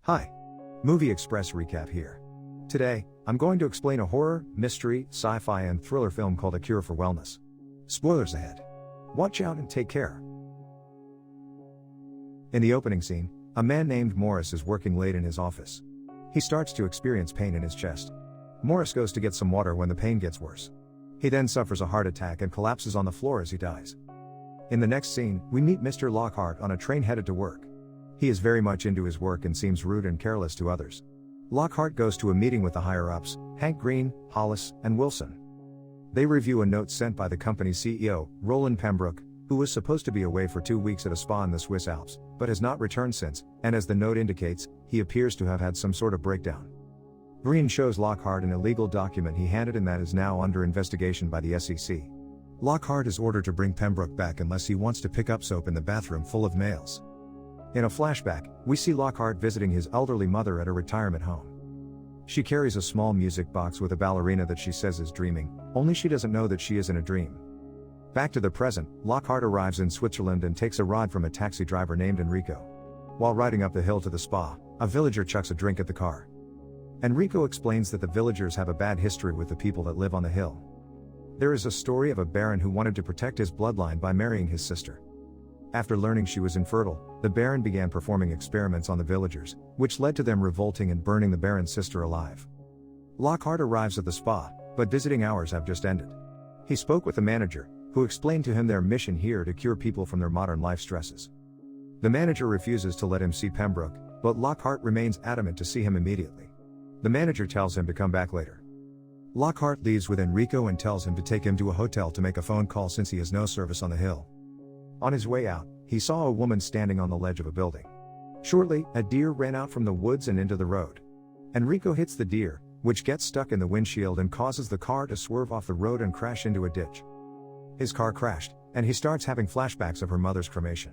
Hi. Movie Express recap here. Today, I'm going to explain a horror, mystery, sci-fi and thriller film called A Cure for Wellness. Spoilers ahead. Watch out and take care. In the opening scene, a man named Morris is working late in his office. He starts to experience pain in his chest. Morris goes to get some water when the pain gets worse. He then suffers a heart attack and collapses on the floor as he dies. In the next scene, we meet Mr. Lockhart on a train headed to work. He is very much into his work and seems rude and careless to others. Lockhart goes to a meeting with the higher-ups, Hank Green, Hollis, and Wilson. They review a note sent by the company's CEO, Roland Pembroke, who was supposed to be away for 2 weeks at a spa in the Swiss Alps, but has not returned since, and as the note indicates, he appears to have had some sort of breakdown. Green shows Lockhart an illegal document he handed in that is now under investigation by the SEC. Lockhart is ordered to bring Pembroke back unless he wants to pick up soap in the bathroom full of males. In a flashback, we see Lockhart visiting his elderly mother at a retirement home. She carries a small music box with a ballerina that she says is dreaming, only she doesn't know that she is in a dream. Back to the present, Lockhart arrives in Switzerland and takes a ride from a taxi driver named Enrico. While riding up the hill to the spa, a villager chucks a drink at the car. Enrico explains that the villagers have a bad history with the people that live on the hill. There is a story of a baron who wanted to protect his bloodline by marrying his sister. After learning she was infertile, the baron began performing experiments on the villagers, which led to them revolting and burning the baron's sister alive. Lockhart arrives at the spa, but visiting hours have just ended. He spoke with the manager, who explained to him their mission here to cure people from their modern life stresses. The manager refuses to let him see Pembroke, but Lockhart remains adamant to see him immediately. The manager tells him to come back later. Lockhart leaves with Enrico and tells him to take him to a hotel to make a phone call since he has no service on the hill. On his way out, he saw a woman standing on the ledge of a building. Shortly, a deer ran out from the woods and into the road. Enrico hits the deer, which gets stuck in the windshield and causes the car to swerve off the road and crash into a ditch. His car crashed, and he starts having flashbacks of her mother's cremation.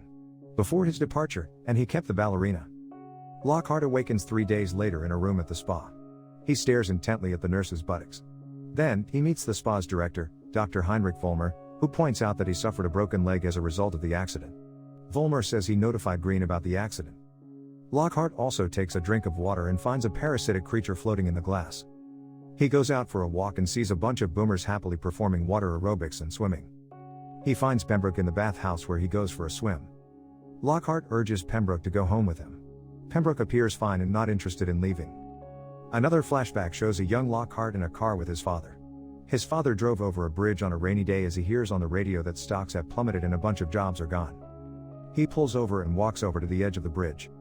Before his departure, and he kept the ballerina. Lockhart awakens 3 days later in a room at the spa. He stares intently at the nurse's buttocks. Then, he meets the spa's director, Dr. Heinrich Vollmer, who points out that he suffered a broken leg as a result of the accident. Vollmer says he notified Green about the accident. Lockhart also takes a drink of water and finds a parasitic creature floating in the glass. He goes out for a walk and sees a bunch of boomers happily performing water aerobics and swimming. He finds Pembroke in the bathhouse where he goes for a swim. Lockhart urges Pembroke to go home with him. Pembroke appears fine and not interested in leaving. Another flashback shows a young Lockhart in a car with his father. His father drove over a bridge on a rainy day as he hears on the radio that stocks have plummeted and a bunch of jobs are gone. He pulls over and walks over to the edge of the bridge.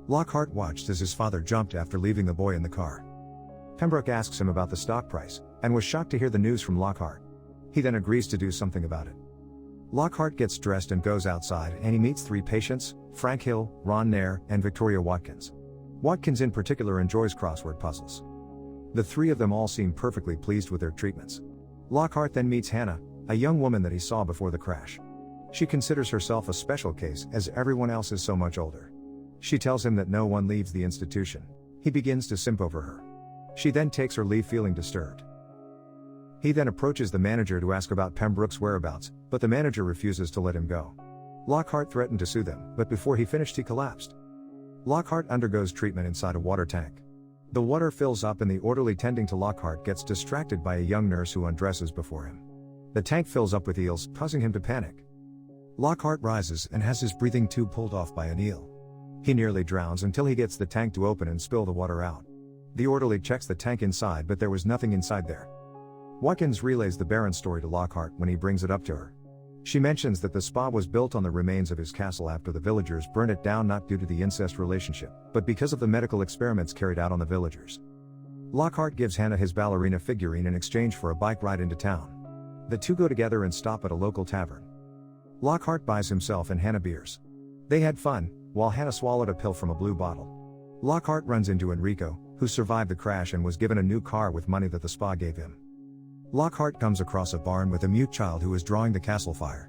Lockhart watched as his father jumped after leaving the boy in the car. Pembroke asks him about the stock price, and was shocked to hear the news from Lockhart. He then agrees to do something about it. Lockhart gets dressed and goes outside and he meets 3 patients, Frank Hill, Ron Nair, and Victoria Watkins. Watkins in particular enjoys crossword puzzles. The 3 of them all seem perfectly pleased with their treatments. Lockhart then meets Hannah, a young woman that he saw before the crash. She considers herself a special case as everyone else is so much older. She tells him that no one leaves the institution. He begins to simp over her. She then takes her leave feeling disturbed. He then approaches the manager to ask about Pembroke's whereabouts, but the manager refuses to let him go. Lockhart threatened to sue them, but before he finished he collapsed. Lockhart undergoes treatment inside a water tank. The water fills up and the orderly tending to Lockhart gets distracted by a young nurse who undresses before him. The tank fills up with eels, causing him to panic. Lockhart rises and has his breathing tube pulled off by an eel. He nearly drowns until he gets the tank to open and spill the water out. The orderly checks the tank inside but there was nothing inside there. Watkins relays the Baron's story to Lockhart when he brings it up to her. She mentions that the spa was built on the remains of his castle after the villagers burned it down not due to the incest relationship, but because of the medical experiments carried out on the villagers. Lockhart gives Hannah his ballerina figurine in exchange for a bike ride into town. The 2 go together and stop at a local tavern. Lockhart buys himself and Hannah beers. They had fun, while Hannah swallowed a pill from a blue bottle. Lockhart runs into Enrico, who survived the crash and was given a new car with money that the spa gave him. Lockhart comes across a barn with a mute child who is drawing the castle fire.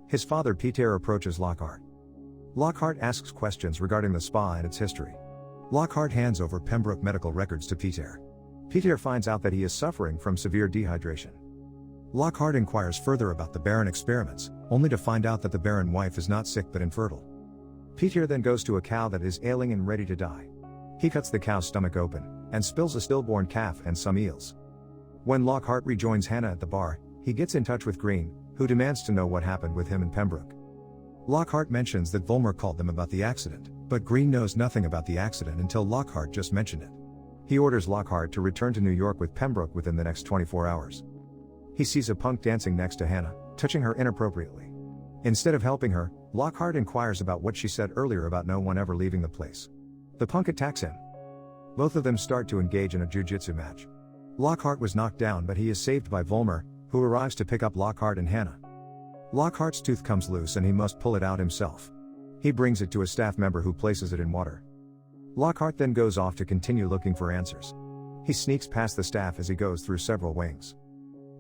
His father Peter approaches Lockhart. Lockhart asks questions regarding the spa and its history. Lockhart hands over Pembroke medical records to Peter. Peter finds out that he is suffering from severe dehydration. Lockhart inquires further about the Baron experiments, only to find out that the Baron wife is not sick but infertile. Peter then goes to a cow that is ailing and ready to die. He cuts the cow's stomach open, and spills a stillborn calf and some eels. When Lockhart rejoins Hannah at the bar, he gets in touch with Green, who demands to know what happened with him and Pembroke. Lockhart mentions that Vollmer called them about the accident, but Green knows nothing about the accident until Lockhart just mentioned it. He orders Lockhart to return to New York with Pembroke within the next 24 hours. He sees a punk dancing next to Hannah, touching her inappropriately. Instead of helping her, Lockhart inquires about what she said earlier about no one ever leaving the place. The punk attacks him. Both of them start to engage in a jiu-jitsu match. Lockhart was knocked down, but he is saved by Vollmer, who arrives to pick up Lockhart and Hannah. Lockhart's tooth comes loose and he must pull it out himself. He brings it to a staff member who places it in water. Lockhart then goes off to continue looking for answers. He sneaks past the staff as he goes through several wings.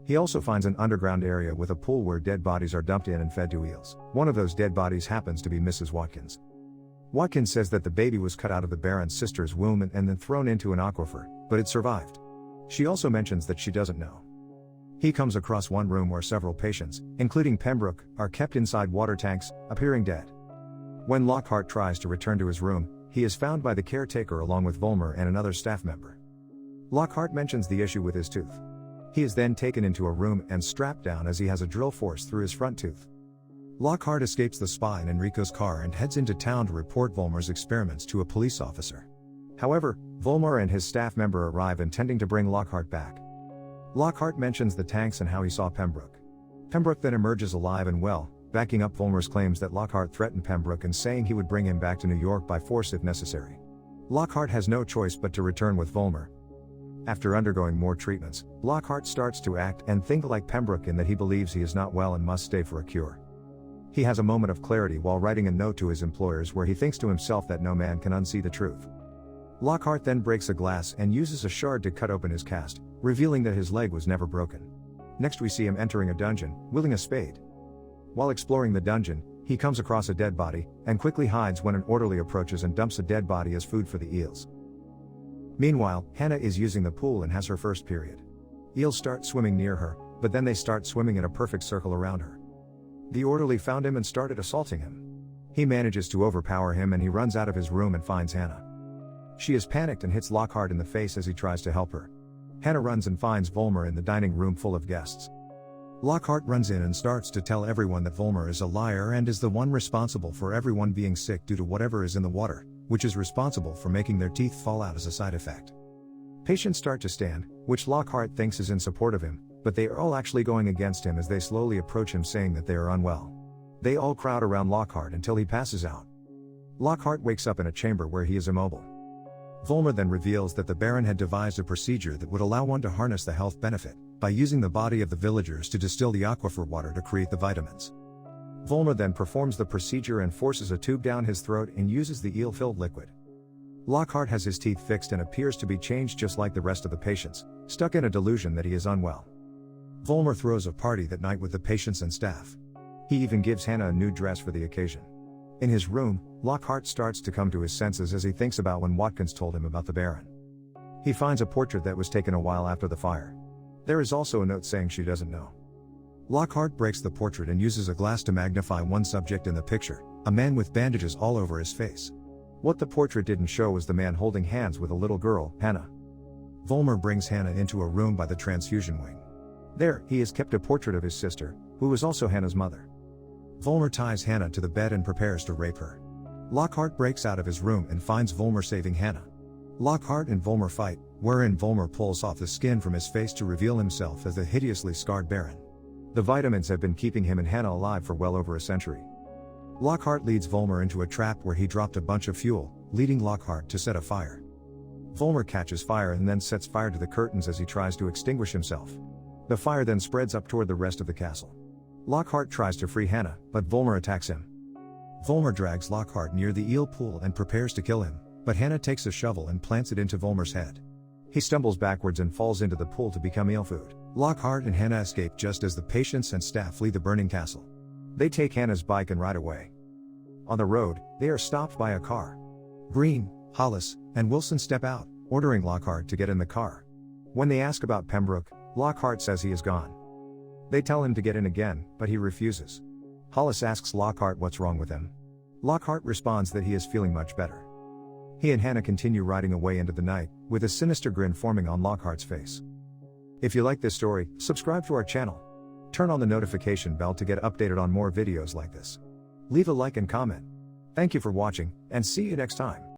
He also finds an underground area with a pool where dead bodies are dumped in and fed to eels. One of those dead bodies happens to be Mrs. Watkins. Watkins says that the baby was cut out of the Baron's sister's womb and then thrown into an aquifer, but it survived. She also mentions that she doesn't know. He comes across one room where several patients, including Pembroke, are kept inside water tanks, appearing dead. When Lockhart tries to return to his room, he is found by the caretaker along with Vollmer and another staff member. Lockhart mentions the issue with his tooth. He is then taken into a room and strapped down as he has a drill forced through his front tooth. Lockhart escapes the spy in Enrico's car and heads into town to report Vollmer's experiments to a police officer. However, Vollmer and his staff member arrive intending to bring Lockhart back. Lockhart mentions the tanks and how he saw Pembroke. Pembroke then emerges alive and well, backing up Vollmer's claims that Lockhart threatened Pembroke and saying he would bring him back to New York by force if necessary. Lockhart has no choice but to return with Vollmer. After undergoing more treatments, Lockhart starts to act and think like Pembroke in that he believes he is not well and must stay for a cure. He has a moment of clarity while writing a note to his employers where he thinks to himself that no man can unsee the truth. Lockhart then breaks a glass and uses a shard to cut open his cast, revealing that his leg was never broken. Next we see him entering a dungeon, wielding a spade. While exploring the dungeon, he comes across a dead body, and quickly hides when an orderly approaches and dumps a dead body as food for the eels. Meanwhile, Hannah is using the pool and has her first period. Eels start swimming near her, but then they start swimming in a perfect circle around her. The orderly found him and started assaulting him. He manages to overpower him and he runs out of his room and finds Hannah. She is panicked and hits Lockhart in the face as he tries to help her. Hannah runs and finds Vollmer in the dining room full of guests. Lockhart runs in and starts to tell everyone that Vollmer is a liar and is the one responsible for everyone being sick due to whatever is in the water, which is responsible for making their teeth fall out as a side effect. Patients start to stand, which Lockhart thinks is in support of him, but they are all actually going against him as they slowly approach him saying that they are unwell. They all crowd around Lockhart until he passes out. Lockhart wakes up in a chamber where he is immobile. Vollmer then reveals that the Baron had devised a procedure that would allow one to harness the health benefit, by using the body of the villagers to distill the aquifer water to create the vitamins. Vollmer then performs the procedure and forces a tube down his throat and uses the eel-filled liquid. Lockhart has his teeth fixed and appears to be changed just like the rest of the patients, stuck in a delusion that he is unwell. Vollmer throws a party that night with the patients and staff. He even gives Hannah a new dress for the occasion. In his room, Lockhart starts to come to his senses as he thinks about when Watkins told him about the Baron. He finds a portrait that was taken a while after the fire. There is also a note saying she doesn't know. Lockhart breaks the portrait and uses a glass to magnify one subject in the picture, a man with bandages all over his face. What the portrait didn't show was the man holding hands with a little girl, Hannah. Vollmer brings Hannah into a room by the transfusion wing. There, he has kept a portrait of his sister, who was also Hannah's mother. Vollmer ties Hannah to the bed and prepares to rape her. Lockhart breaks out of his room and finds Vollmer saving Hannah. Lockhart and Vollmer fight, wherein Vollmer pulls off the skin from his face to reveal himself as the hideously scarred Baron. The vitamins have been keeping him and Hannah alive for well over a century. Lockhart leads Vollmer into a trap where he dropped a bunch of fuel, leading Lockhart to set a fire. Vollmer catches fire and then sets fire to the curtains as he tries to extinguish himself. The fire then spreads up toward the rest of the castle. Lockhart tries to free Hannah, but Vollmer attacks him. Vollmer drags Lockhart near the eel pool and prepares to kill him, but Hannah takes a shovel and plants it into Vollmer's head. He stumbles backwards and falls into the pool to become eel food. Lockhart and Hannah escape just as the patients and staff flee the burning castle. They take Hannah's bike and ride away. On the road, they are stopped by a car. Green, Hollis, and Wilson step out, ordering Lockhart to get in the car. When they ask about Pembroke, Lockhart says he is gone. They tell him to get in again, but he refuses. Hollis asks Lockhart what's wrong with him. Lockhart responds that he is feeling much better. He and Hannah continue riding away into the night, with a sinister grin forming on Lockhart's face. If you like this story, subscribe to our channel. Turn on the notification bell to get updated on more videos like this. Leave a like and comment. Thank you for watching, and see you next time.